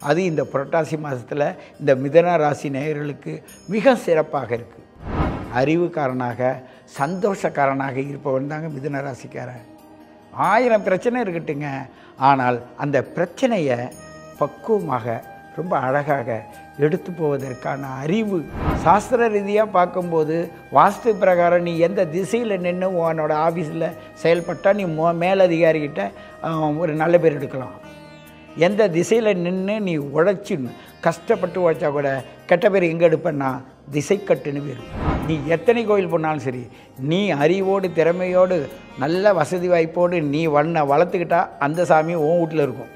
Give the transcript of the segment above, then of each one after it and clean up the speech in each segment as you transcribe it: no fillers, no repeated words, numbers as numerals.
அது இந்த புரட்டாசி மாதத்தில் இந்த மிதுன ராசி நேயர்களுக்கு மிக சிறப்பாக இருக்குது. அறிவுக்காரனாக சந்தோஷக்காரனாக இருப்பவன் தாங்க மிதுன ராசிக்காரன். 1000 பிரச்சனை இருக்கட்டுங்க, ஆனால் அந்த பிரச்சனையை பக்குவமாக ரொம்ப அழகாக எடுத்து போவதற்கான அறிவு சாஸ்திர ரீதியாக பார்க்கும்போது வாஸ்து பிரகாரம் நீ எந்த திசையில் நின்று உன்னோட ஆஃபீஸில் செயல்பட்டால் நீ மேலதிகாரிகிட்ட ஒரு நல்ல பேர் எடுக்கலாம். எந்த திசையில் நின்று நீ உழைச்சி கஷ்டப்பட்டு உழைச்சா கூட கெட்ட பேர் எங்கே எடுப்பேன்னா திசைக்கட்டுன்னு பேர். நீ எத்தனை கோயில் போனாலும் சரி, நீ அறிவோடு திறமையோடு நல்ல வசதி வாய்ப்போடு நீ வளர்த்துக்கிட்டா அந்த சாமி உன் வீட்டில் இருக்கும்.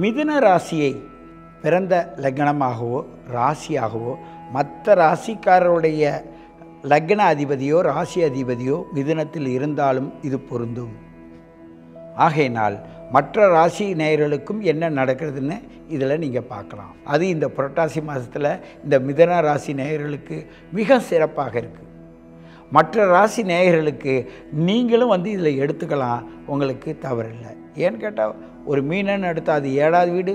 மிதுன ராசியை பிறந்த லக்னமாகவோ ராசியாகவோ மற்ற ராசிக்காரருடைய லக்ன அதிபதியோ ராசி அதிபதியோ மிதுனத்தில் இருந்தாலும் இது பொருந்தும். ஆகையினால் மற்ற ராசி நேயர்களுக்கும் என்ன நடக்கிறதுன்னு இதில் நீங்கள் பார்க்கலாம். அது இந்த புரட்டாசி மாதத்தில் இந்த மிதுன ராசி நேயர்களுக்கு மிக சிறப்பாக இருக்குது. மற்ற ராசி நேயர்களுக்கு நீங்களும் இதில் எடுத்துக்கலாம், உங்களுக்கு தவறில்லை. ஏன்னு கேட்டால் ஒரு மீனன்னு எடுத்தால் அது 7வது வீடு,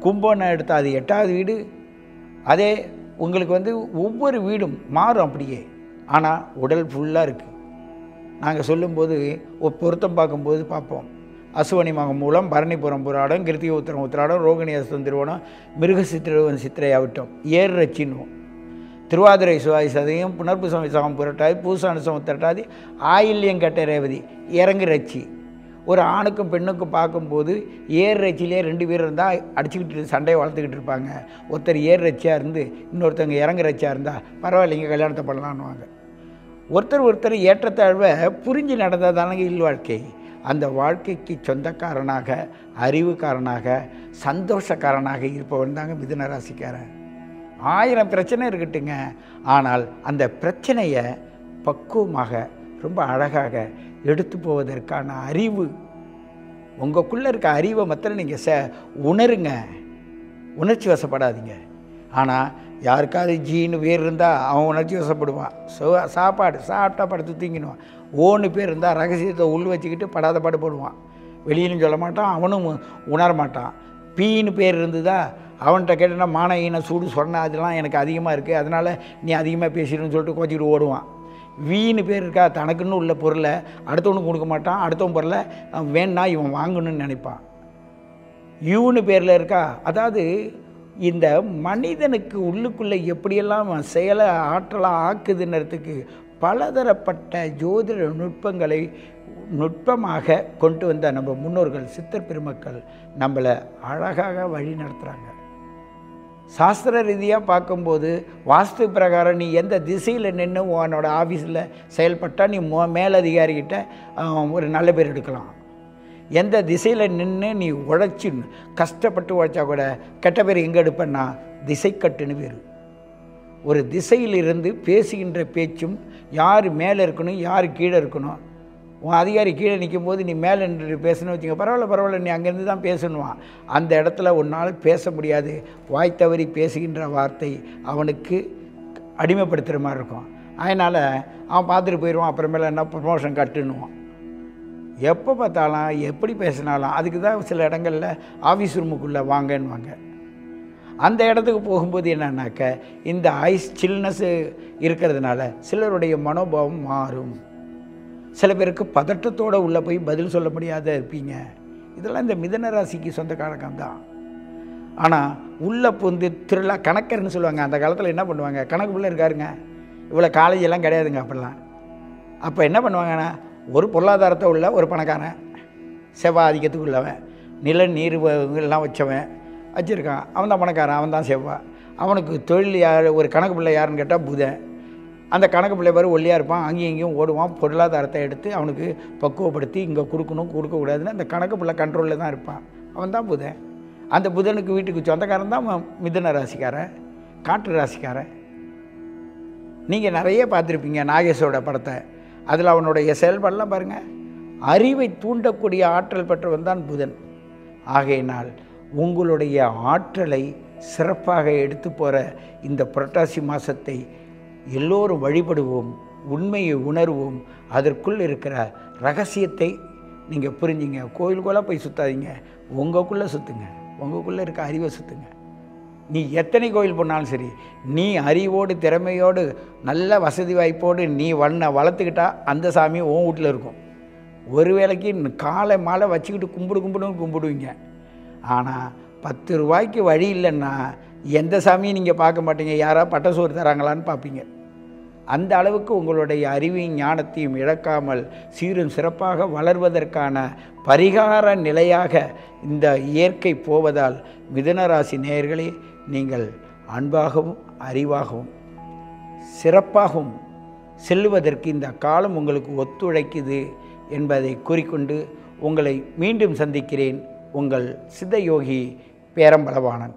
கும்பன்னு எடுத்தால் அது 8வது வீடு. அதே உங்களுக்கு ஒவ்வொரு வீடும் மாறும் அப்படியே, ஆனால் உடல் ஃபுல்லாக இருக்குது. நாங்கள் சொல்லும்போது பொருத்தம் பார்க்கும்போது பார்ப்போம். அசுவனி மகம் மூலம் பரணிபுரம் புராடம், கிருத்திகை உத்திரம் உத்திராடம், ரோகிணி அஸ்தம் திருவோணம், மிருகசித்திரவன் சித்திரை ஆகட்டும், ஏர் ரச்சின்னுவோம், திருவாதிரை சுவாதி சதயம், புனர்பூசம் விசாகம் புரட்டாதி, பூசானுசம் உத்திரட்டாதி, ஆயில்யம் கட்ட ரேவதி, இறங்கு ரச்சி. ஒரு ஆணுக்கும் பெண்ணுக்கும் பார்க்கும்போது ஏர் ரச்சிலே 2 பேர் இருந்தால் அடிச்சுக்கிட்டு சண்டையை வளர்த்துக்கிட்டு இருப்பாங்க. ஒருத்தர் ஏர் ரச்சியாக இருந்து இன்னொருத்தவங்க இறங்கு ரச்சியாக இருந்தால் பரவாயில்லைங்க கல்யாணத்தை பண்ணலான்னுவாங்க. ஒருத்தர் ஏற்றத்தாழ்வை புரிஞ்சு நடந்தால் தானங்க இல்வாழ்க்கை. அந்த வாழ்க்கைக்கு சொந்தக்காரனாக அறிவுக்காரனாக சந்தோஷக்காரனாக இருப்பவன் தாங்க மிதுன ராசிக்காரன். 1000 பிரச்சனை இருக்கட்டுங்க, ஆனால் அந்த பிரச்சனையை பக்குவமாக ரொம்ப அழகாக எடுத்து போவதற்கான அறிவு உங்களுக்குள்ளே இருக்க அறிவை மாத்திரம் நீங்கள் உணருங்க, உணர்ச்சி வசப்படாதீங்க. ஆனால் யாருக்காவது ஜீனு பேர் இருந்தால் அவன் உணர்ச்சி வசப்படுவான். சாப்பாடு சாப்பிட்டா படுத்து தூங்கிடுவான். ஓன்னு பேர் இருந்தால் ரகசியத்தை உள் வச்சுக்கிட்டு படாத பாடு போடுவான். வெளியிலும் சொல்ல மாட்டான், அவனும் உணர மாட்டான். பீன்னு பேர் இருந்ததா அவன்கிட்ட கேட்டனா மான ஈன சூடு சொன்ன அதெல்லாம் எனக்கு அதிகமாக இருக்குது, அதனால் நீ அதிகமாக பேசிடுன்னு சொல்லிட்டு கோச்சிக்கிட்டு ஓடுவான். வீணு பேர் இருக்கா, தனக்குன்னு உள்ள பொருளை அடுத்தவனுக்கு கொடுக்க மாட்டான், அடுத்தவன் பொருளை வேணா இவன் வாங்கணும்னு நினைப்பான். யூன்னு பேரில் இருக்கா, அதாவது இந்த மனிதனுக்கு உள்ளுக்குள்ளே எப்படியெல்லாம் செயலை ஆற்றலாக ஆக்குதுன்றதுக்கு பலதரப்பட்ட ஜோதிட நுட்பங்களை நுட்பமாக கொண்டு வந்த நம்ம முன்னோர்கள் சித்தர் பெருமக்கள் நம்மளை அழகாக வழி நடத்துகிறாங்க. சாஸ்திர ரீதியாக பார்க்கும்போது வாஸ்து பிரகாரம் நீ எந்த திசையில் நின்று உன்னோட ஆஃபீஸில் செயல்பட்டால் நீ மேலதிகாரிகிட்ட ஒரு நல்ல பேர் எடுக்கலாம். எந்த திசையில் நின்று நீ உழைச்சி கஷ்டப்பட்டு உழைச்சா கூட கெட்ட பேர் எங்கே எடுப்பேன்னா திசைக்கட்டுன்னு பேர். ஒரு திசையிலிருந்து பேசுகின்ற பேச்சும் யார் மேலே இருக்கணும் யார் கீழே இருக்கணும். உன் அதிகாரி கீழே நிற்கும் போது நீ மேலே நின்று பேசணும்னு வச்சுங்க, பரவாயில்ல நீ அங்கேருந்து தான் பேசணுவான். அந்த இடத்துல உன்னால் பேச முடியாது. வாய் தவறி பேசுகின்ற வார்த்தை அவனுக்கு அடிமைப்படுத்துகிற மாதிரி இருக்கும். அதனால் அவன் பார்த்துட்டு போயிடுவான். அப்புறமேல என்ன ப்ரமோஷன் கட்டுன்னுவான். எப்போ பார்த்தாலும் எப்படி பேசினாலும் அதுக்கு தான் சில இடங்களில் ஆஃபீஸ் ரூமுக்குள்ளே வாங்கன்னுவாங்க. அந்த இடத்துக்கு போகும்போது என்னன்னாக்க இந்த ஐஸ் சில்னஸ்ஸு இருக்கிறதுனால சிலருடைய மனோபாவம் மாறும். சில பேருக்கு பதட்டத்தோடு உள்ளே போய் பதில் சொல்ல முடியாத இருப்பீங்க. இதெல்லாம் இந்த மிதுன ராசிக்கு சொந்த காலகம் தான். ஆனால் உள்ளே புந்து திருவிழா கணக்கர்னு சொல்லுவாங்க. அந்த காலத்தில் என்ன பண்ணுவாங்க, கணக்கு பிள்ளை இருக்காருங்க, இவ்வளோ காலேஜெல்லாம் கிடையாதுங்க அப்போல்லாம். அப்போ என்ன பண்ணுவாங்கன்னா, ஒரு பொருளாதாரத்தை உள்ள ஒரு பணக்காரன், செவ்வாய் ஆதிக்கத்துக்கு உள்ளவன், நில நீர் எல்லாம் வச்சுருக்கான், அவன் தான் பணக்காரன், அவன் தான் செவ்வாய். அவனுக்கு தொழில் யார், ஒரு கணக்கு பிள்ளை யாருன்னு கேட்டால் புதன். அந்த கணக்கு பிள்ளை பேர் ஒல்லியாக இருப்பான், அங்கேயும் இங்கேயும் ஓடுவான். பொருளாதாரத்தை எடுத்து அவனுக்கு பக்குவப்படுத்தி இங்கே கொடுக்கணும் கொடுக்கக்கூடாதுன்னு அந்த கணக்கு பிள்ளை கண்ட்ரோலில் தான் இருப்பான். அவன் தான் புதன். அந்த புதனுக்கு வீட்டுக்கு சொந்தக்காரன் தான் மிதுன ராசிக்காரன், காற்று ராசிக்காரன். நீங்கள் நிறைய பார்த்துருப்பீங்க நாகேஷோட படத்தை. அதில் அவனுடைய செயல்பாடெல்லாம் பாருங்கள். அறிவை தூண்டக்கூடிய ஆற்றல் பெற்றவன் தான் புதன். ஆகையினால் உங்களுடைய ஆற்றலை சிறப்பாக எடுத்து போகிற இந்த புரட்டாசி மாதத்தை எல்லோரும் வழிபடுவோம், உண்மையை உணர்வோம், அதற்குள் இருக்கிற ரகசியத்தை நீங்கள் புரிஞ்சுங்க. கோயிலுக்குள்ளே போய் சுற்றாதீங்க, உங்களுக்குள்ளே சுற்றுங்க, உங்களுக்குள்ளே இருக்க அறிவை சுற்றுங்க. நீ எத்தனை கோயில் போனாலும் சரி, நீ அறிவோடு திறமையோடு நல்ல வசதி வாய்ப்போடு நீ வளர்த்துக்கிட்டா அந்த சாமி உன் வீட்டில் இருக்கும். ஒரு வேளைக்கு காலை மாலை வச்சுக்கிட்டு கும்பிடுன்னு கும்பிடுவீங்க. ஆனால் 10 ரூபாய்க்கு வழி இல்லைன்னா எந்த சாமியும் நீங்கள் பார்க்க மாட்டீங்க, யாராவது பட்ட சோறு தராங்களான்னு பார்ப்பீங்க. அந்த அளவுக்கு உங்களுடைய அறிவையும் ஞானத்தையும் இழக்காமல் சீரும் சிறப்பாக வளர்வதற்கான பரிகார நிலையாக இந்த இயற்கை போவதால் மிதுன ராசி நேயர்களே, நீங்கள் அன்பாகவும் அறிவாகவும் சிறப்பாகவும் செல்லுவதற்கு இந்த காலம் உங்களுக்கு ஒத்துழைக்குது என்பதை கூறிக்கொண்டு உங்களை மீண்டும் சந்திக்கிறேன். உங்கள் சித்தயோகி பேரம்பலவாணன்.